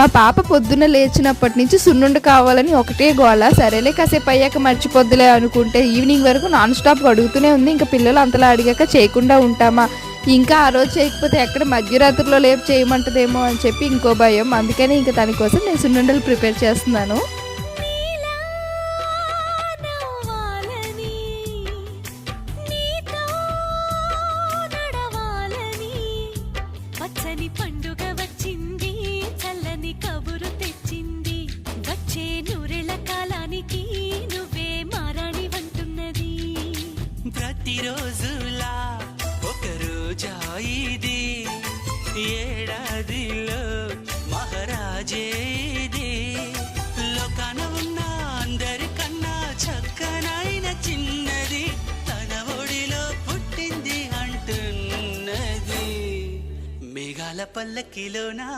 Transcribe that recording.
మా పాప పొద్దున్న లేచినప్పటి నుంచి సున్నుండ కావాలని ఒకటే గోల. సరేలే కాసేపు అయ్యాక మర్చిపోద్దులే అనుకుంటే ఈవినింగ్ వరకు నాన్ స్టాప్ అడుగుతూనే ఉంది. ఇంకా పిల్లలు అంతలా అడిగాక చేయకుండా ఉంటామా, ఇంకా ఆ రోజు చేయకపోతే ఎక్కడ మధ్యరాత్రిలో లేపు చేయమంటదేమో అని చెప్పి ఇంకో భయం. అందుకని ఇంకా తన కోసం నేను సున్నుండలు ప్రిపేర్ చేస్తున్నాను. పండుగ వచ్చింది, చల్లని కబురు తెచ్చింది, వచ్చే నూరెళ్ళ కాలానికి నువ్వే మారాణి వంటున్నది. ప్రతిరోజులా ఒక రోజా ఇది, ఏడాదిలో మహారాజే ఇది, లోకాన ఉన్న అందరికన్నా చక్కనైన చిన్నది తన ఒడిలో పుట్టింది అంటున్నది. మేఘాల పల్లకిలోనా